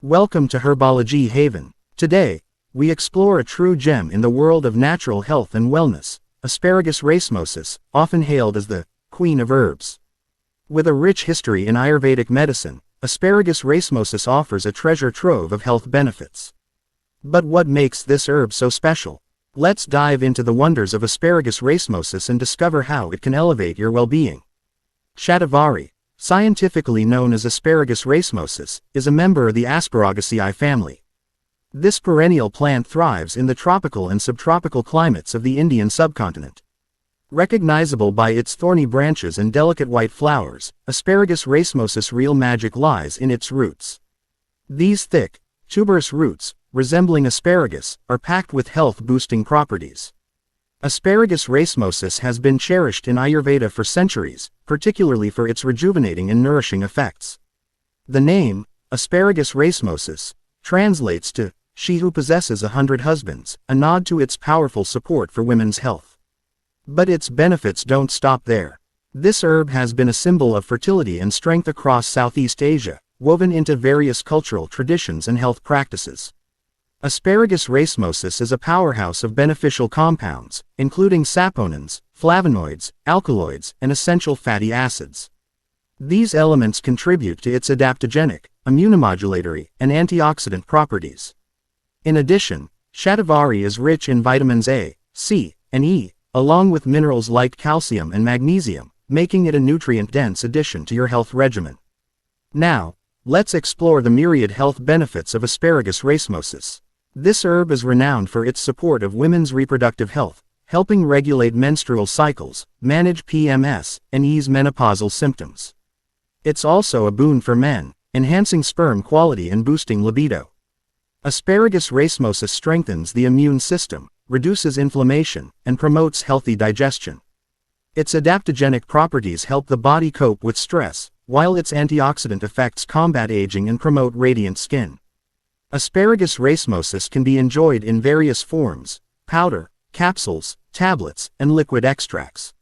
Welcome to Herbology Haven. Today, we explore a true gem in the world of natural health and wellness, Asparagus racemosus, often hailed as the Queen of Herbs. With a rich history in Ayurvedic medicine, Asparagus racemosus offers a treasure trove of health benefits. But what makes this herb so special? Let's dive into the wonders of Asparagus racemosus and discover how it can elevate your well-being. Shatavari, scientifically known as Asparagus racemosus, is a member of the Asparagaceae family. This perennial plant thrives in the tropical and subtropical climates of the Indian subcontinent. Recognizable by its thorny branches and delicate white flowers, Asparagus racemosus' real magic lies in its roots. These thick, tuberous roots, resembling asparagus, are packed with health-boosting properties. Asparagus racemosus has been cherished in Ayurveda for centuries, particularly for its rejuvenating and nourishing effects. The name, Asparagus racemosus, translates to "she who possesses 100 husbands," a nod to its powerful support for women's health. But its benefits don't stop there. This herb has been a symbol of fertility and strength across Southeast Asia, woven into various cultural traditions and health practices. Asparagus racemosus is a powerhouse of beneficial compounds, including saponins, flavonoids, alkaloids, and essential fatty acids. These elements contribute to its adaptogenic, immunomodulatory, and antioxidant properties. In addition, Shatavari is rich in vitamins A, C, and E, along with minerals like calcium and magnesium, making it a nutrient-dense addition to your health regimen. Now, let's explore the myriad health benefits of Asparagus racemosus. This herb is renowned for its support of women's reproductive health, helping regulate menstrual cycles, manage PMS, and ease menopausal symptoms. It's also a boon for men, enhancing sperm quality and boosting libido. Asparagus racemosus strengthens the immune system, reduces inflammation, and promotes healthy digestion. Its adaptogenic properties help the body cope with stress, while its antioxidant effects combat aging and promote radiant skin. Asparagus racemosus can be enjoyed in various forms: powder, capsules, tablets, and liquid extracts.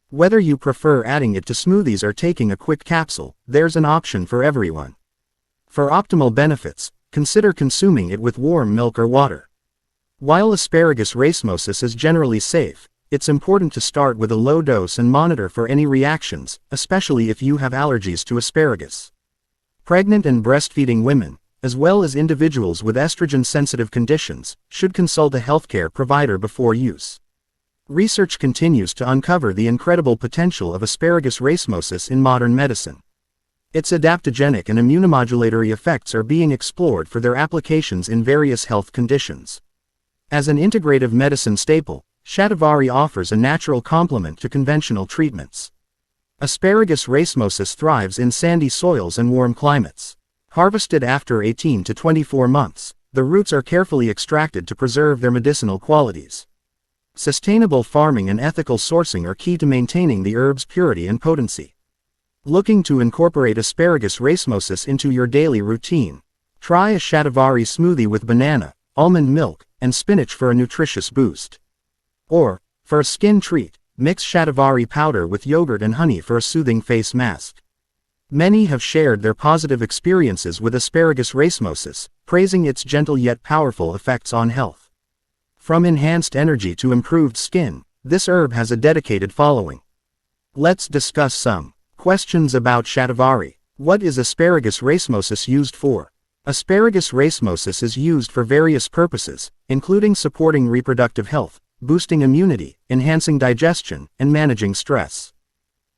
Whether you prefer adding it to smoothies or taking a quick capsule, there's an option for everyone. For optimal benefits, consider consuming it with warm milk or water. While Asparagus racemosus is generally safe, it's important to start with a low dose and monitor for any reactions, especially if you have allergies to asparagus. Pregnant and breastfeeding women, as well as individuals with estrogen-sensitive conditions, should consult a healthcare provider before use. Research continues to uncover the incredible potential of Asparagus racemosus in modern medicine. Its adaptogenic and immunomodulatory effects are being explored for their applications in various health conditions. As an integrative medicine staple, Shatavari offers a natural complement to conventional treatments. Asparagus racemosus thrives in sandy soils and warm climates. Harvested after 18 to 24 months, the roots are carefully extracted to preserve their medicinal qualities. Sustainable farming and ethical sourcing are key to maintaining the herb's purity and potency. Looking to incorporate Asparagus racemosus into your daily routine? Try a Shatavari smoothie with banana, almond milk, and spinach for a nutritious boost. Or, for a skin treat, mix Shatavari powder with yogurt and honey for a soothing face mask. Many have shared their positive experiences with Asparagus racemosus, praising its gentle yet powerful effects on health. From enhanced energy to improved skin, this herb has a dedicated following. Let's discuss some questions about Shatavari. What is Asparagus racemosus used for? Asparagus racemosus is used for various purposes, including supporting reproductive health, boosting immunity, enhancing digestion, and managing stress.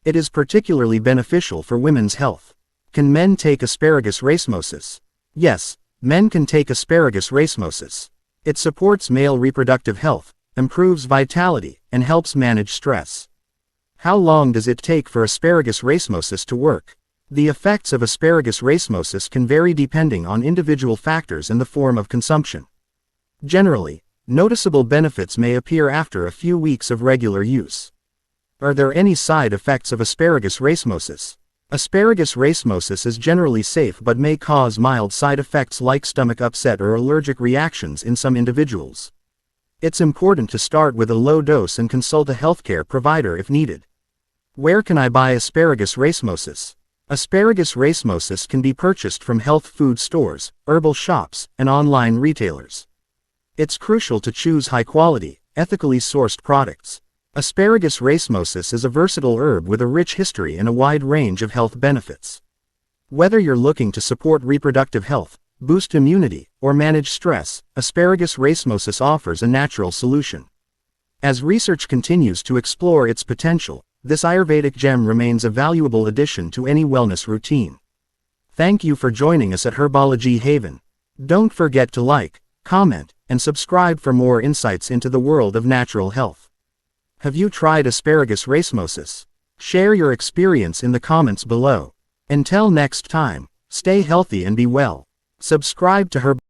It is particularly beneficial for women's health. Can men take Asparagus racemosus? Yes, men can take Asparagus racemosus. It supports male reproductive health, improves vitality, and helps manage stress. How long does it take for Asparagus racemosus to work? The effects of Asparagus racemosus can vary depending on individual factors and the form of consumption. Generally, noticeable benefits may appear after a few weeks of regular use. Are there any side effects of Asparagus racemosus? Asparagus racemosus is generally safe but may cause mild side effects like stomach upset or allergic reactions in some individuals. It's important to start with a low dose and consult a healthcare provider if needed. Where can I buy Asparagus racemosus? Asparagus racemosus can be purchased from health food stores, herbal shops, and online retailers. It's crucial to choose high-quality, ethically sourced products. Asparagus racemosus is a versatile herb with a rich history and a wide range of health benefits. Whether you're looking to support reproductive health, boost immunity, or manage stress, asparagus racemosus offers a natural solution. As research continues to explore its potential, this Ayurvedic gem remains a valuable addition to any wellness routine. Thank you for joining us at Herbology Haven. Don't forget to like, comment, and subscribe for more insights into the world of natural health. Have you tried asparagus racemosus? Share your experience in the comments below. Until next time, stay healthy and be well. Subscribe to Herbal.